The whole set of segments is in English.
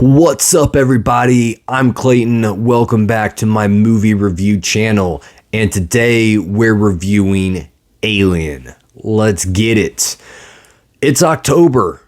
What's up, everybody? I'm Clayton. Welcome back to my movie review channel. And today we're reviewing Alien. Let's get it. It's October,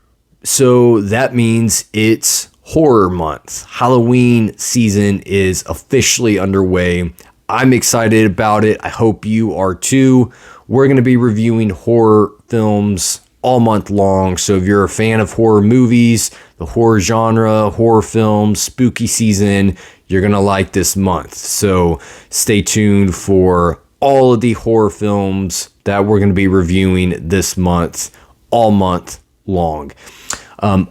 so that means it's horror month. Halloween season is officially underway. I'm excited about it. I hope you are too. We're going to be reviewing horror films all month long. So if you're a fan of horror movies, the horror genre, horror films, spooky season, you're going to like this month. So stay tuned for all of the horror films that we're going to be reviewing this month, all month long.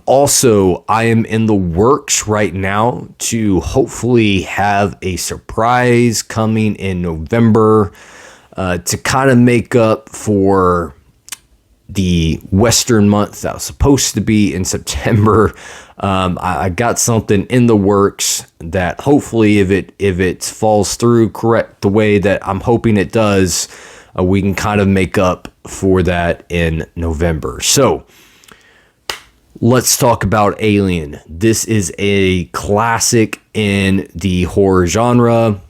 Also, I am in the works right now to hopefully have a surprise coming in November to kind of make up for the Western month that was supposed to be in September. I got something in the works that hopefully if it falls through correct the way that I'm hoping it does, we can kind of make up for that in November. So let's talk about Alien. This is a classic in the horror genre,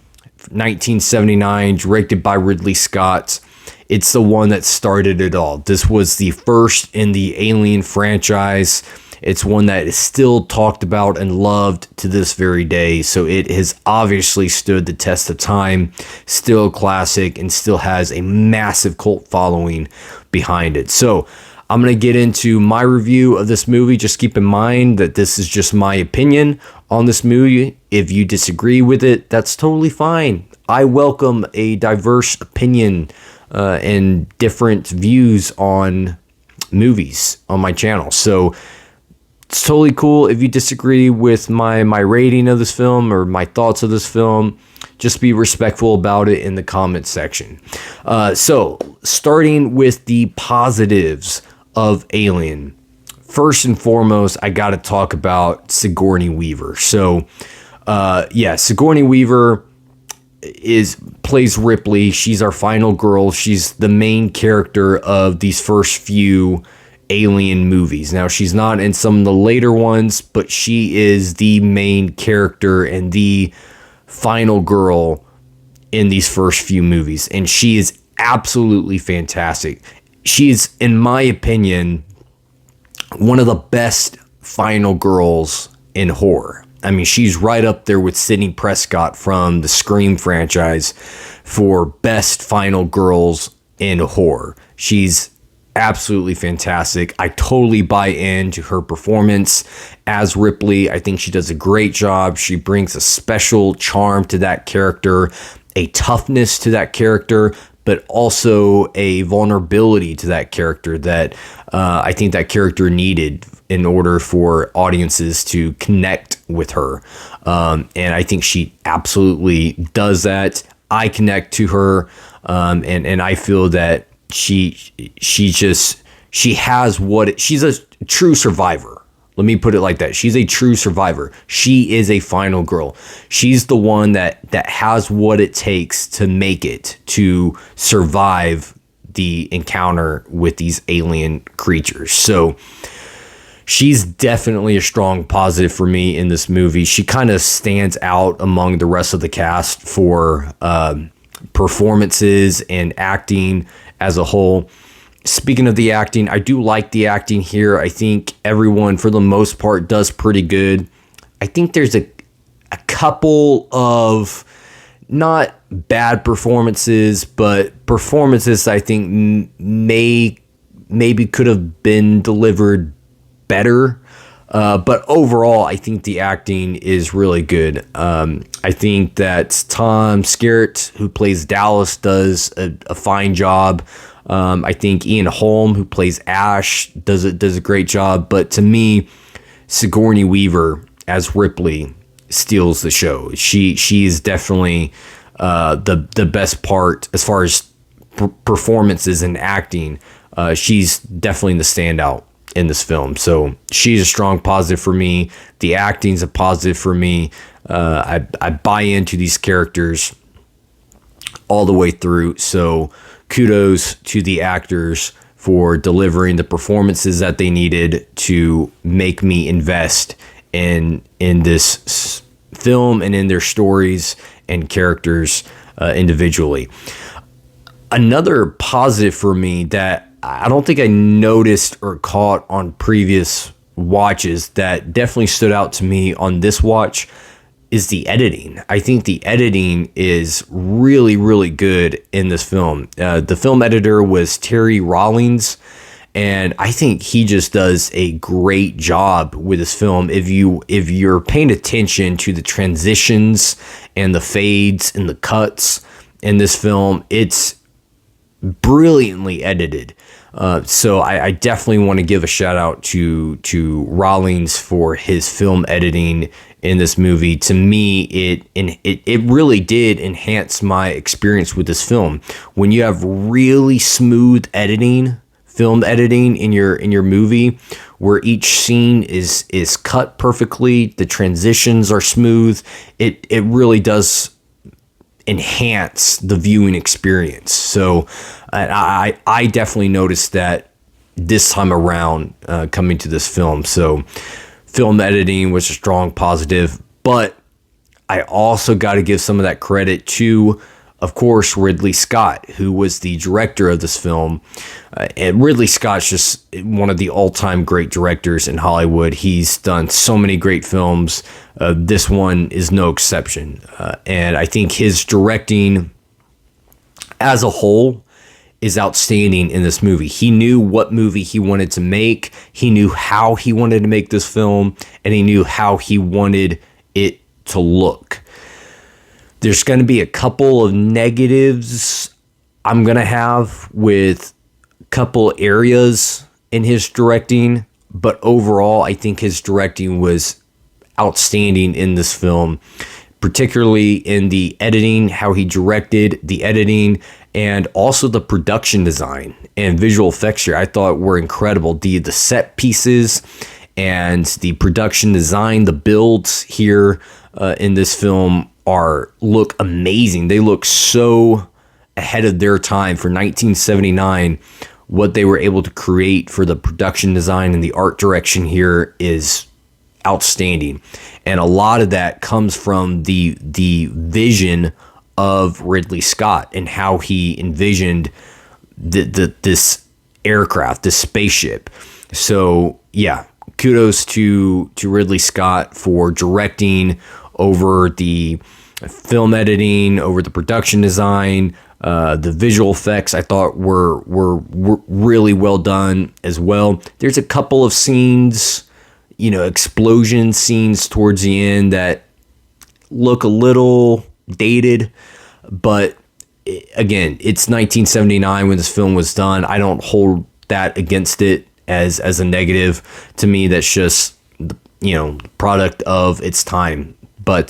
1979, directed by Ridley Scott. It's the one that started it all. This was the first in the Alien franchise. It's one that is still talked about and loved to this very day. So it has obviously stood the test of time, still a classic, and still has a massive cult following behind it. So I'm going to get into my review of this movie. Just keep in mind that this is just my opinion on this movie. If you disagree with it, that's totally fine. I welcome a diverse opinion and different views on movies on my channel. So it's totally cool if you disagree with my rating of this film or my thoughts of this film. Just be respectful about it in the comment section. So starting with the positives of Alien. First and foremost, I got to talk about Sigourney Weaver. So Sigourney Weaver plays Ripley. She's our final girl. She's the main character of these first few Alien movies. Now, she's not in some of the later ones, but she is the main character and the final girl in these first few movies. And she is absolutely fantastic. She's, in my opinion, one of the best final girls in horror. I mean, she's right up there with Sidney Prescott from the Scream franchise for best final girls in horror. She's absolutely fantastic. I totally buy into her performance as Ripley. I think she does a great job. She brings a special charm to that character, a toughness to that character, but also a vulnerability to that character that I think that character needed in order for audiences to connect with her. And I think she absolutely does that. I connect to her, and I feel that she's a true survivor. Let me put it like that. She's a true survivor. She is a final girl. She's the one that has what it takes to make it, to survive the encounter with these alien creatures. So she's definitely a strong positive for me in this movie. She kind of stands out among the rest of the cast for performances and acting as a whole. Speaking of the acting, I do like the acting here. I think everyone, for the most part, does pretty good. I think there's a couple of not bad performances, but performances I think maybe could have been delivered better. But overall, I think the acting is really good. I think that Tom Skerritt, who plays Dallas, does a fine job. I think Ian Holm, who plays Ash, does a great job. But to me, Sigourney Weaver as Ripley steals the show. She is definitely the best part as far as performances and acting. She's definitely the standout in this film. So she's a strong positive for me. The acting's a positive for me. I buy into these characters all the way through. So kudos to the actors for delivering the performances that they needed to make me invest in this film and in their stories and characters individually. Another positive for me that I don't think I noticed or caught on previous watches that definitely stood out to me on this watch is the editing. I think the editing is really, really good in this film. The film editor was Terry Rawlings, and I think he just does a great job with this film. If you're paying attention to the transitions and the fades and the cuts in this film, it's brilliantly edited. So I definitely want to give a shout out to Rawlings for his film editing in this movie. To me, it really did enhance my experience with this film. When you have really smooth editing, film editing in your movie, where each scene is cut perfectly, the transitions are smooth, it really does enhance the viewing experience. So I definitely noticed that this time around coming to this film. So film editing was a strong positive, but I also got to give some of that credit to, of course, Ridley Scott, who was the director of this film. And Ridley Scott's just one of the all-time great directors in Hollywood. He's done so many great films. This one is no exception. And I think his directing as a whole is outstanding in this movie. He knew what movie he wanted to make. He knew how he wanted to make this film, and he knew how he wanted it to look. There's going to be a couple of negatives I'm going to have with a couple areas in his directing, but overall, I think his directing was outstanding in this film, particularly in the editing, how he directed the editing, and also the production design and visual effects here I thought were incredible. The set pieces and the production design, the builds here in this film look amazing. They look so ahead of their time for 1979. What they were able to create for the production design and the art direction here is outstanding. And a lot of that comes from the vision of Ridley Scott and how he envisioned this aircraft, this spaceship. So yeah, kudos to Ridley Scott for directing over the film editing, over the production design, the visual effects I thought were really well done as well. There's a couple of scenes, explosion scenes towards the end that look a little dated, but again, it's 1979 when this film was done. I don't hold that against it as a negative. To me, that's just product of its time. But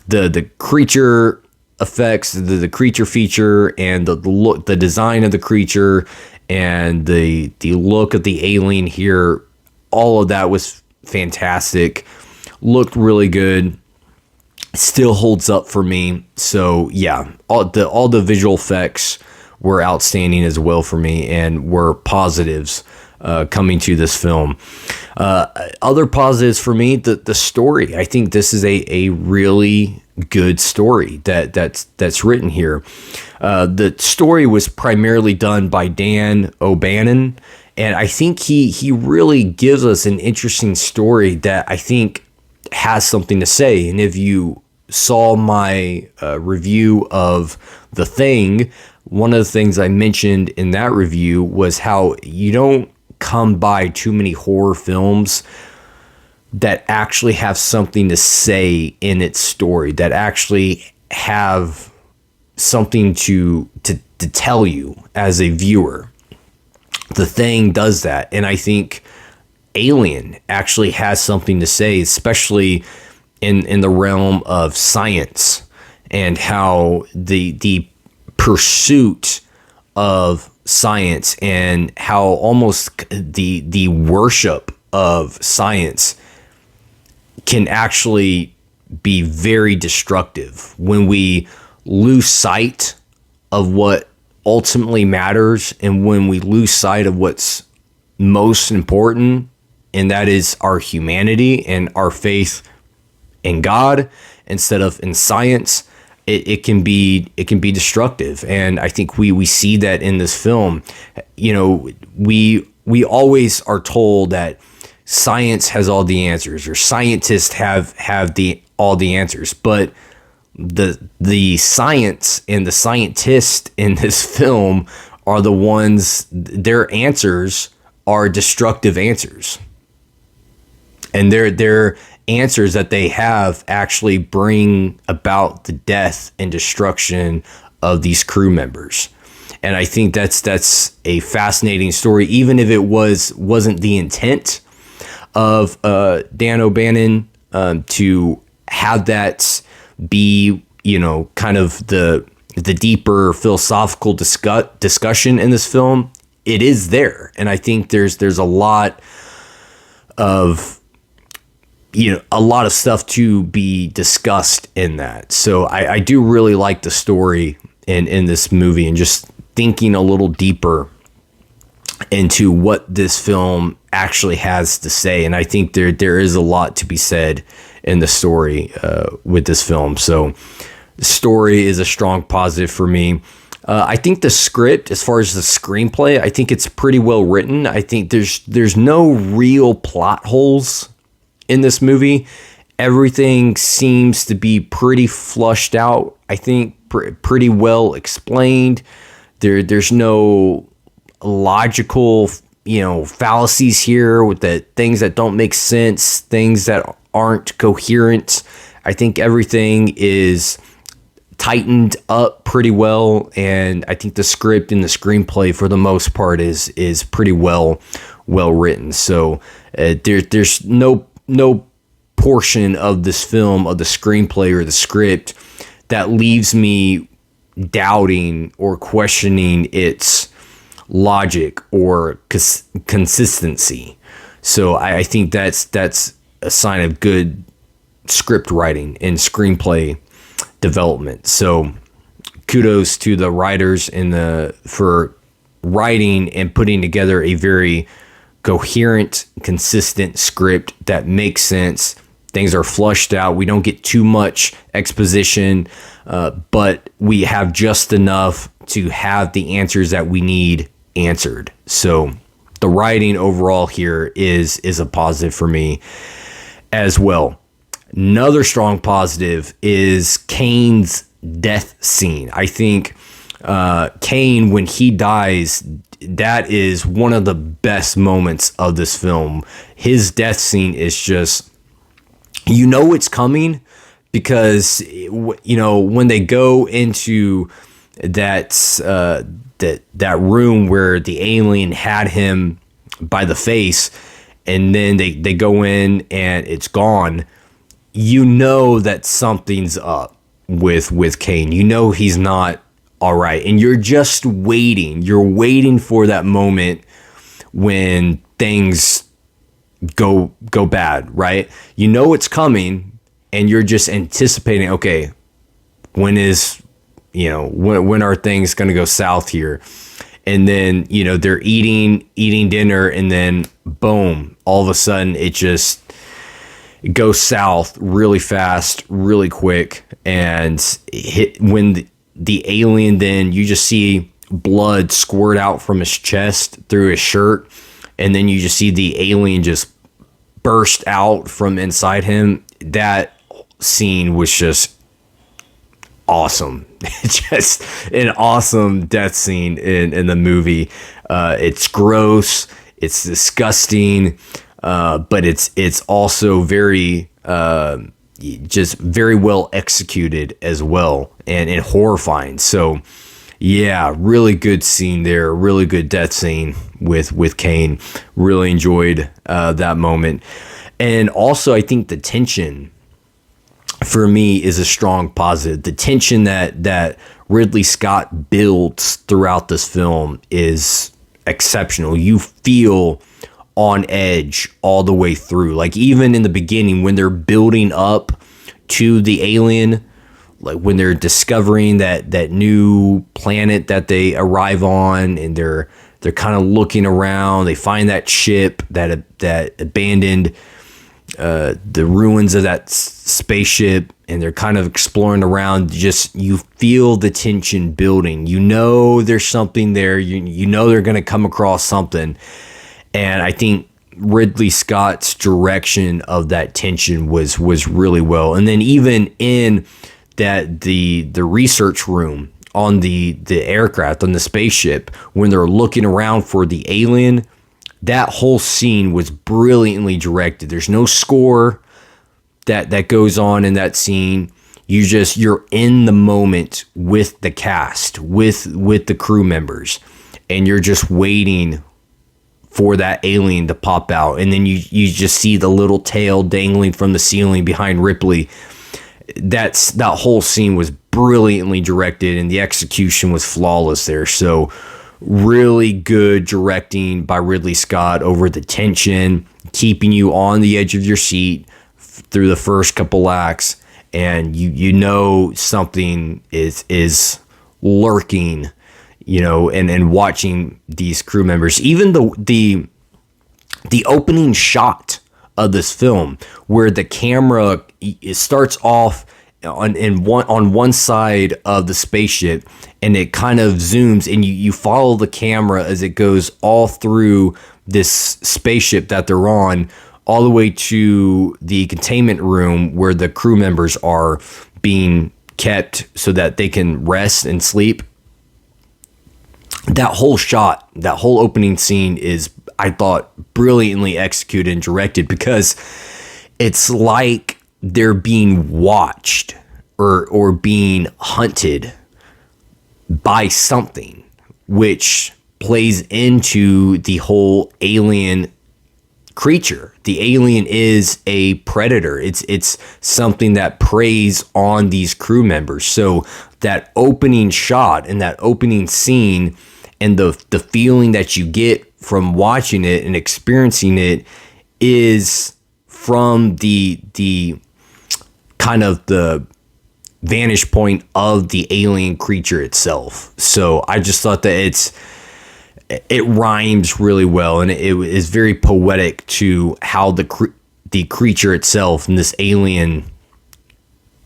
the creature effects, the creature feature, and the look, the design of the creature, and the look of the alien here, all of that was fantastic. Looked really good. Still holds up for me. So yeah, all the visual effects were outstanding as well for me, and were positives coming to this film. Other positives for me, the story. I think this is a really good story that's written here. The story was primarily done by Dan O'Bannon, and I think he really gives us an interesting story that I think has something to say. And if you saw my review of The Thing, one of the things I mentioned in that review was how you don't come by too many horror films that actually have something to say in its story, that actually have something to tell you as a viewer. The Thing does that, and I think Alien actually has something to say, especially in the realm of science, and how the pursuit of science, and how almost the worship of science can actually be very destructive when we lose sight of what ultimately matters, and when we lose sight of what's most important and that is our humanity and our faith in God instead of in science, it can be destructive. And I think we see that in this film. You know, we always are told that science has all the answers, or scientists have all the answers, but the science and the scientists in this film are the ones, their answers are destructive answers. And their answers that they have actually bring about the death and destruction of these crew members. And I think that's a fascinating story, even if it wasn't the intent of Dan O'Bannon to have that be, you know, kind of the deeper philosophical discussion in this film. It is there, and I think there's a lot of, you know, a lot of stuff to be discussed in that. So I do really like the story in this movie, and just thinking a little deeper into what this film actually has to say. And I think there is a lot to be said in the story with this film. So the story is a strong positive for me. I think the script, as far as the screenplay, I think it's pretty well written. I think there's no real plot holes in this movie. Everything seems to be pretty flushed out. I think pretty well explained. There's no logical, you know, fallacies here with the things that don't make sense, things that aren't coherent. I think everything is tightened up pretty well, and I think the script and the screenplay for the most part is pretty well written. So there's no portion of this film, of the screenplay or the script, that leaves me doubting or questioning its logic or consistency. So I think that's a sign of good script writing and screenplay development. So kudos to the writers for writing and putting together a very coherent, consistent script that makes sense. Things are flushed out. We don't get too much exposition, but we have just enough to have the answers that we need answered. So the writing overall here is a positive for me as well. Another strong positive is Kane's death scene. I think Kane, when he dies, that is one of the best moments of this film. His death scene is just, you know, it's coming, because, you know, when they go into that room where the alien had him by the face, and then they go in and it's gone, you know that something's up with Kane. You know he's not all right, and you're just waiting. You're waiting for that moment when things go bad, right? You know it's coming, and you're just anticipating, okay, when are things going to go south here? And then, you know, they're eating dinner, and then boom, all of a sudden it just goes south really fast, really quick, and when the alien, then you just see blood squirt out from his chest through his shirt, and then you just see the alien just burst out from inside him. That scene was just awesome. Just an awesome death scene in the movie. It's gross, it's disgusting, but it's also very just very well executed as well, and horrifying. So yeah, really good scene there, really good death scene with Kane. Really enjoyed that moment. And also I think the tension for me is a strong positive. The tension that Ridley Scott builds throughout this film is exceptional. You feel on edge all the way through. Like, even in the beginning, when they're building up to the alien, like when they're discovering that new planet that they arrive on, and they're They're kind of looking around. They find that ship that abandoned the ruins of that spaceship, and they're kind of exploring around. Just, you feel the tension building. You know there's something there. You know they're going to come across something. And I think Ridley Scott's direction of that tension was really well. And then even in that the research room on the aircraft, on the spaceship, when they're looking around for the alien, that whole scene was brilliantly directed. There's no score that goes on in that scene. You're in the moment with the cast, with the crew members, and you're just waiting for that alien to pop out. And then you just see the little tail dangling from the ceiling behind Ripley. That whole scene was brilliantly directed, and the execution was flawless there. So really good directing by Ridley Scott over the tension, keeping you on the edge of your seat through the first couple acts, and you know something is lurking, and watching these crew members. Even the opening shot of this film, where the camera, it starts off on one side of the spaceship, and it kind of zooms, and you follow the camera as it goes all through this spaceship that they're on, all the way to the containment room where the crew members are being kept so that they can rest and sleep. That whole shot, that whole opening scene is, I thought, brilliantly executed and directed, because it's like they're being watched or being hunted by something, which plays into the whole alien creature. The alien is a predator. It's something that preys on these crew members. So that opening shot and that opening scene, and the feeling that you get from watching it and experiencing it, is from the kind of the vantage point of the alien creature itself. So I just thought that it rhymes really well, and it is very poetic to how the creature itself and this alien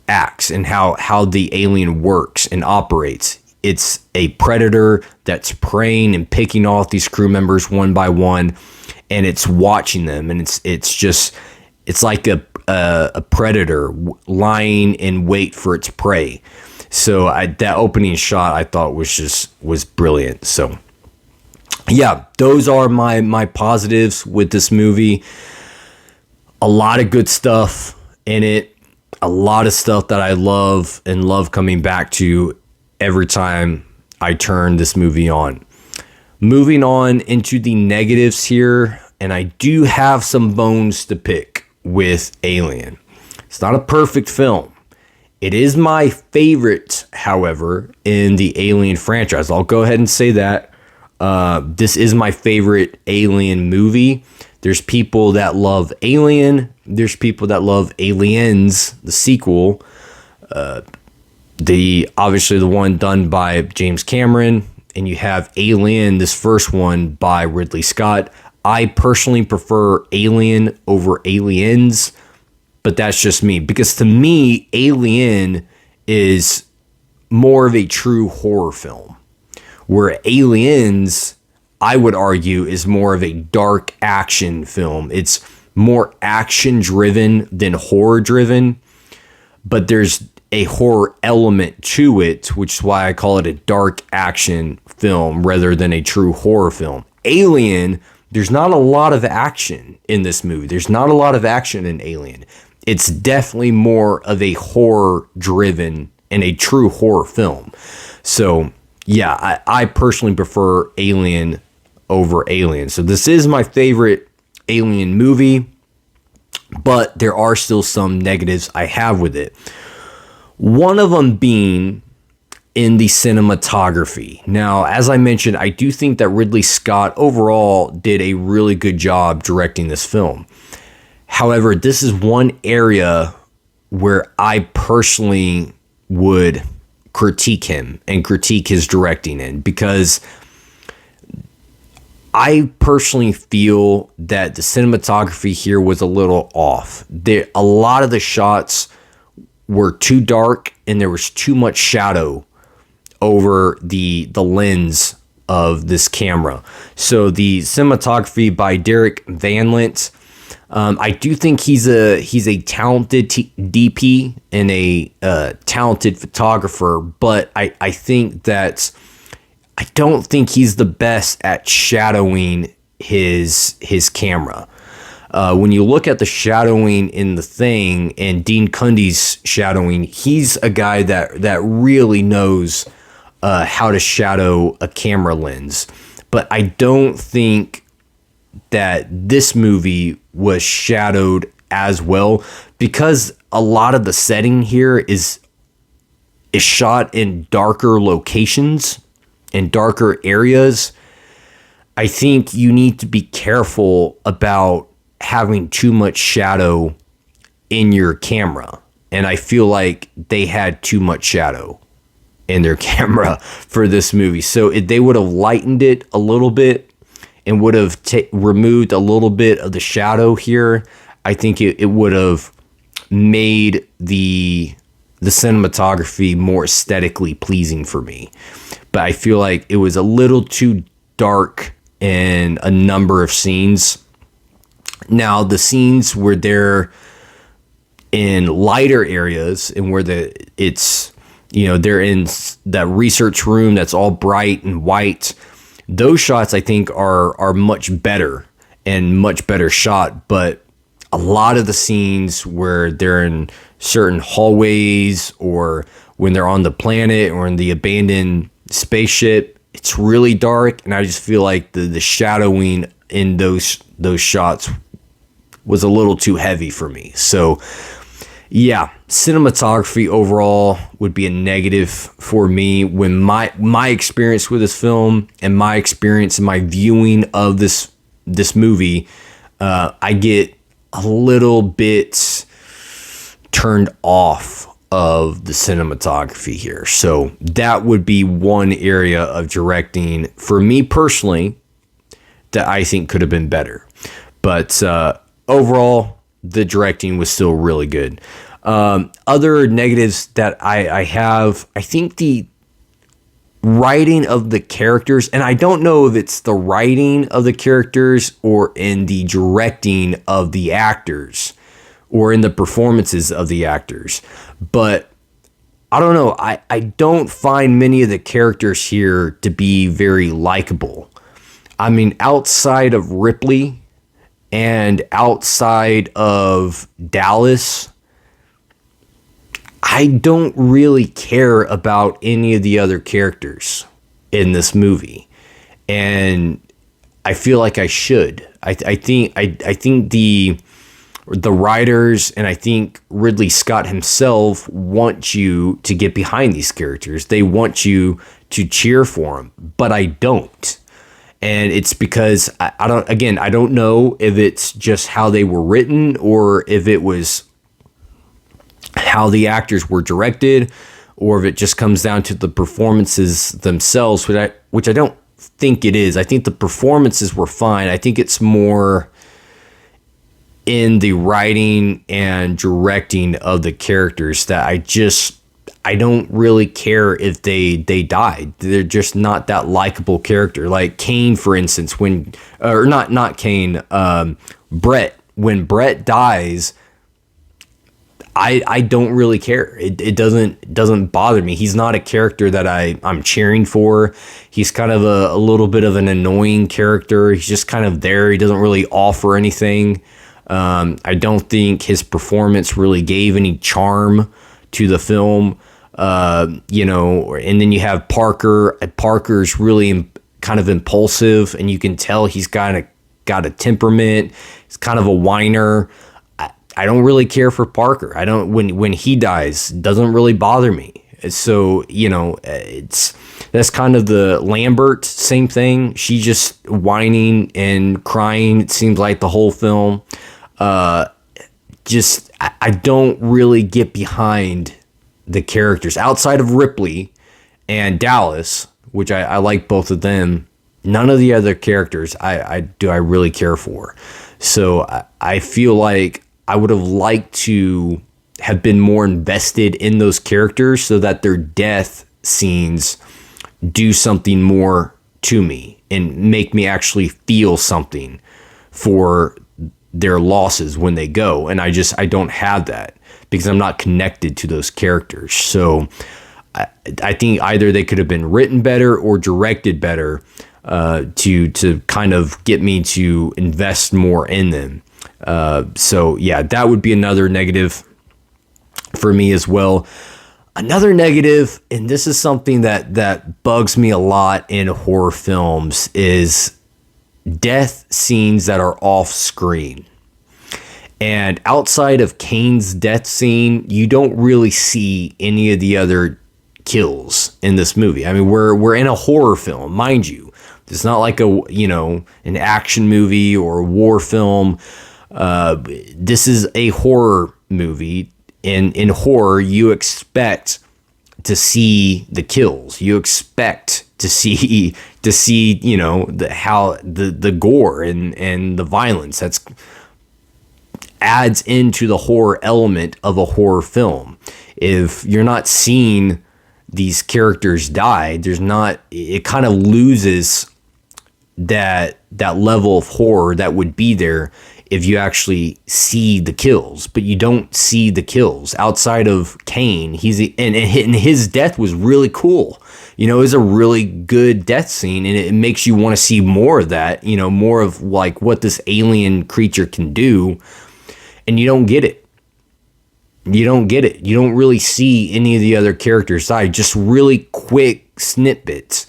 acts, and how the alien works and operates. It's a predator that's preying and picking off these crew members one by one, and it's watching them, and it's like a predator lying in wait for its prey. So that opening shot, I thought was brilliant. So yeah, those are my positives with this movie. A lot of good stuff in it. A lot of stuff that I love and love coming back to every time I turn this movie on. Moving on into the negatives here, and I do have some bones to pick with Alien. It's not a perfect film. It is my favorite, however, in the Alien franchise. I'll go ahead and say that. This is my favorite Alien movie. There's people that love Alien. There's people that love Aliens, the sequel. Obviously the one done by James Cameron, and you have Alien, this first one by Ridley Scott. I personally prefer Alien over Aliens, but that's just me, because to me, Alien is more of a true horror film, where Aliens, I would argue, is more of a dark action film. It's more action driven than horror driven, but there's a horror element to it, which is why I call it a dark action film rather than a true horror film. Alien, there's not a lot of action in this movie. There's not a lot of action in Alien. It's definitely more of a horror driven and a true horror film. So yeah, I personally prefer Alien over Alien. So this is my favorite Alien movie, but there are still some negatives I have with it. One of them being in the cinematography. Now, as I mentioned, I do think that Ridley Scott overall did a really good job directing this film. However, this is one area where I personally would critique him and critique his directing in, because I personally feel that the cinematography here was a little off. A lot of the shots were too dark and there was too much shadow over the lens of this camera. So the cinematography by Derek Van Lent, I do think he's a talented DP and a talented photographer, but I think that I don't think he's the best at shadowing his camera. When you look at the shadowing in The Thing and Dean Cundy's shadowing, he's a guy that really knows how to shadow a camera lens. But I don't think that this movie was shadowed as well, because a lot of the setting here is shot in darker locations, in darker areas. I think you need to be careful about having too much shadow in your camera. And I feel like they had too much shadow in their camera for this movie. So if they would have lightened it a little bit and would have removed a little bit of the shadow here, I think it would have made the cinematography more aesthetically pleasing for me. But I feel like it was a little too dark in a number of scenes. Now, the scenes where they're in lighter areas and where they're in that research room that's all bright and white, those shots I think are much better and much better shot. But a lot of the scenes where they're in certain hallways, or when they're on the planet or in the abandoned spaceship, it's really dark, and I just feel like the shadowing in those shots was a little too heavy for me. So yeah, cinematography overall would be a negative for me. When my experience with this film and my experience in my viewing of this movie, I get a little bit turned off of the cinematography here. So that would be one area of directing for me personally that I think could have been better. But overall, the directing was still really good. Other negatives that I have, I think the writing of the characters, and I don't know if it's the writing of the characters or in the directing of the actors or in the performances of the actors, but I don't know. I don't find many of the characters here to be very likable. I mean, outside of Ripley and outside of Dallas, I don't really care about any of the other characters in this movie, and I feel like I should. I think the writers, and I think Ridley Scott himself, want you to get behind these characters. They want you to cheer for them, but I don't. And it's because I don't know if it's just how they were written or if it was how the actors were directed, or if it just comes down to the performances themselves, which I don't think it is. I think the performances were fine. I think it's more in the writing and directing of the characters that I don't really care if they died. They're just not that likable character. Like Kane, for instance, not Kane, Brett. When Brett dies, I don't really care. It doesn't bother me. He's not a character that I'm cheering for. He's kind of a little bit of an annoying character. He's just kind of there. He doesn't really offer anything. I don't think his performance really gave any charm to the film. And then you have Parker. Parker's really kind of impulsive, and you can tell he's got a temperament. He's kind of a whiner. I don't really care for Parker. I don't when he dies, it doesn't really bother me. So, that's kind of the Lambert, same thing. She's just whining and crying, it seems like the whole film. I don't really get behind the characters outside of Ripley and Dallas, which I like both of them. none of the other characters I really care for. So I feel like I would have liked to have been more invested in those characters so that their death scenes do something more to me and make me actually feel something for their losses when they go. And I don't have that because I'm not connected to those characters. So I think either they could have been written better or directed better to kind of get me to invest more in them. So yeah, that would be another negative for me as well. Another negative, and this is something that bugs me a lot in horror films, is death scenes that are off screen. And outside of Kane's death scene, you don't really see any of the other kills in this movie. I mean, we're in a horror film, mind you. It's not like an action movie or a war film. This is a horror movie. In horror, you expect to see the kills. You expect to see the gore and the violence. That's adds into the horror element of a horror film. If you're not seeing these characters die, it kind of loses that level of horror that would be there if you actually see the kills. But you don't see the kills outside of Kane. And his death was really cool. It was a really good death scene, and it makes you want to see more of that, more of like what this alien creature can do. And you don't get it. You don't really see any of the other characters die. Just really quick snippets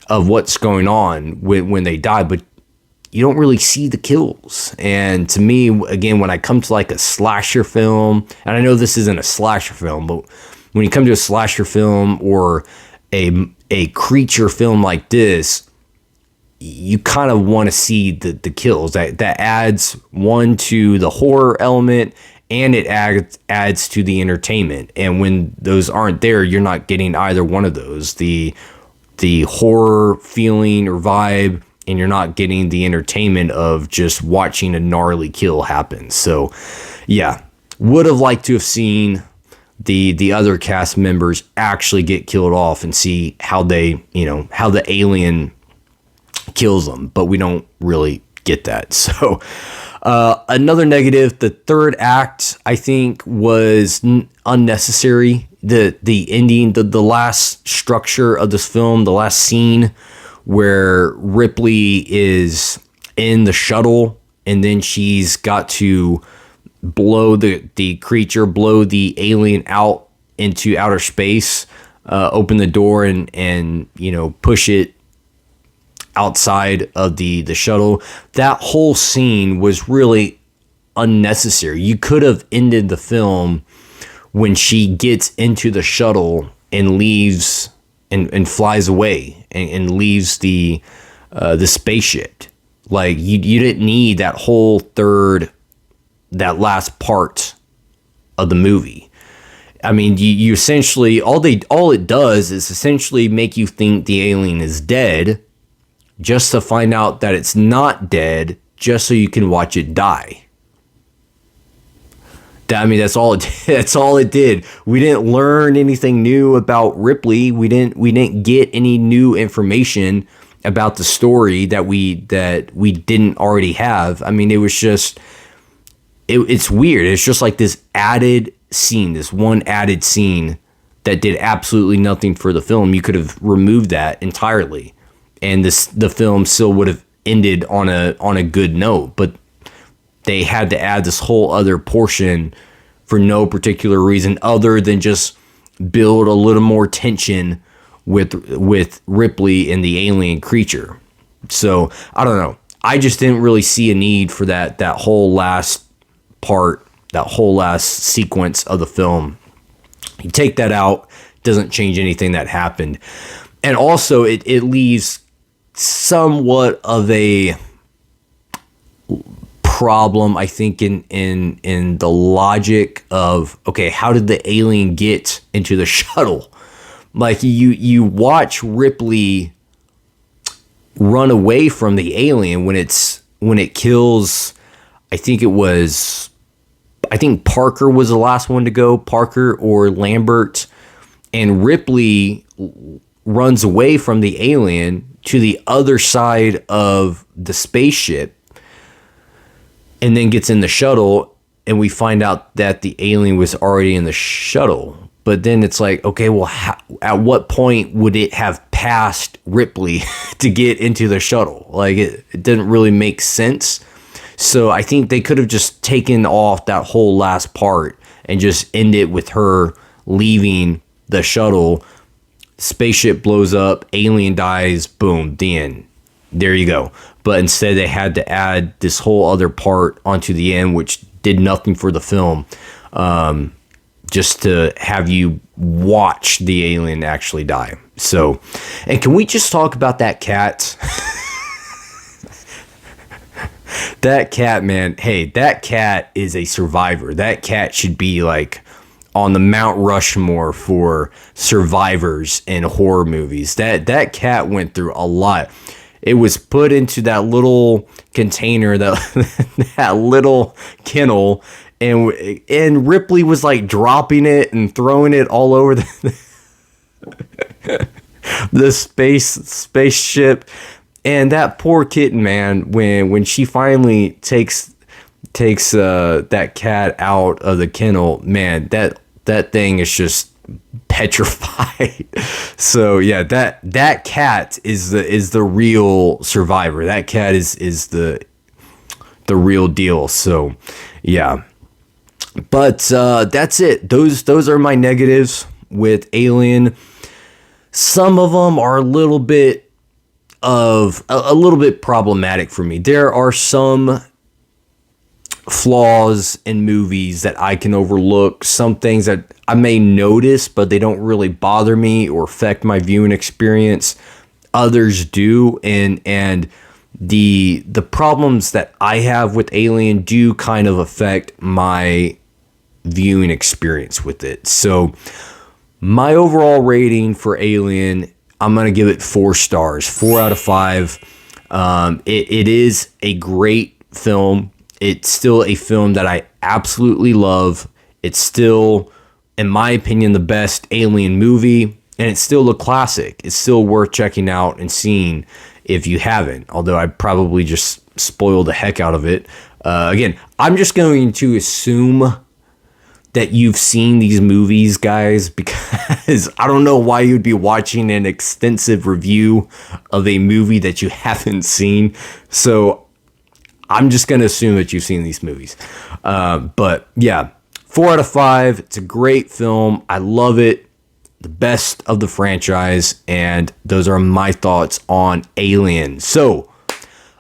of what's going on when they die, but you don't really see the kills. And to me, again, when I come to like a slasher film, and I know this isn't a slasher film, but when you come to a slasher film or a creature film like this, you kind of want to see the kills. That adds one to the horror element, and it adds to the entertainment. And when those aren't there, you're not getting either one of those. The horror feeling or vibe, and you're not getting the entertainment of just watching a gnarly kill happen. So yeah, would have liked to have seen the other cast members actually get killed off and see how how the alien kills them, but we don't really get that. So another negative, the third act I think was unnecessary. The ending, the last structure of this film, the last scene where Ripley is in the shuttle and then she's got to blow the creature, blow the alien out into outer space, open the door and push it outside of the shuttle. That whole scene was really unnecessary. You could have ended the film when she gets into the shuttle and leaves and flies away and leaves the spaceship. Like you didn't need that whole that last part of the movie. I mean, you essentially all it does is essentially make you think the alien is dead, just to find out that it's not dead, just so you can watch it die. I mean, that's all it did. We didn't learn anything new about Ripley. We didn't get any new information about the story that we didn't already have. I mean, it was just it's weird. It's just like this added scene, this one added scene that did absolutely nothing for the film. You could have removed that entirely, and the film still would have ended on a good note. But they had to add this whole other portion for no particular reason other than just build a little more tension with Ripley and the alien creature. So I don't know. I just didn't really see a need for that whole last part, that whole last sequence of the film. You take that out, doesn't change anything that happened. And also it leaves somewhat of a problem, I think, in the logic of, okay, how did the alien get into the shuttle? Like you watch Ripley run away from the alien when it kills. I think Parker was the last one to go, Parker or Lambert, and Ripley runs away from the alien to the other side of the spaceship and then gets in the shuttle, and we find out that the alien was already in the shuttle. But then it's like, okay, well, at what point would it have passed Ripley to get into the shuttle? Like, it didn't really make sense. So I think they could have just taken off that whole last part and just end it with her leaving the shuttle. Spaceship blows up, alien dies, boom, the end. There you go. But instead they had to add this whole other part onto the end, which did nothing for the film. Just to have you watch the alien actually die. So, and can we just talk about that cat? That cat, man. Hey, that cat is a survivor. That cat should be like on the Mount Rushmore for survivors in horror movies. That cat went through a lot. It was put into that little container, that little kennel, and Ripley was like dropping it and throwing it all over the spaceship. And that poor kitten, man, when she finally takes that cat out of the kennel, man, that thing is just petrified. So yeah, that cat is the real survivor. That cat is the real deal. So yeah. But that's it. Those are my negatives with Alien. Some of them are a little bit problematic for me. There are some flaws in movies that I can overlook. Some things that I may notice, but they don't really bother me or affect my viewing experience. Others do, and the problems that I have with Alien do kind of affect my viewing experience with it. So my overall rating for Alien, I'm going to give it 4 stars, 4 out of 5. It is a great film. It's still a film that I absolutely love. It's still, in my opinion, the best Alien movie, and it's still a classic. It's still worth checking out and seeing if you haven't, although I probably just spoiled the heck out of it. Again, I'm just going to assume that you've seen these movies, guys, because I don't know why you'd be watching an extensive review of a movie that you haven't seen. So I'm just going to assume that you've seen these movies. But yeah, 4 out of 5. It's a great film. I love it. The best of the franchise. And those are my thoughts on Alien. So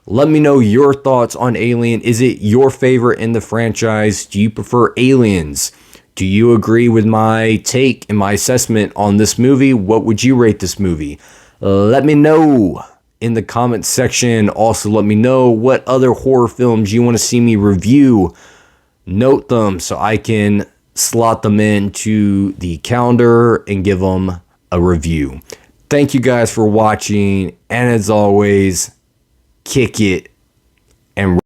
let me know your thoughts on Alien. Is it your favorite in the franchise? Do you prefer Aliens? Do you agree with my take and my assessment on this movie? What would you rate this movie? Let me know in the comments section. Also, let me know what other horror films you want to see me review. Note them so I can slot them into the calendar and give them a review. Thank you guys for watching. And as always, kick it and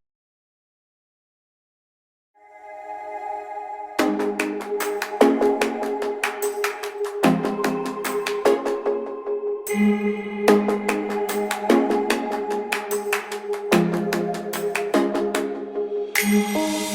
Thank you.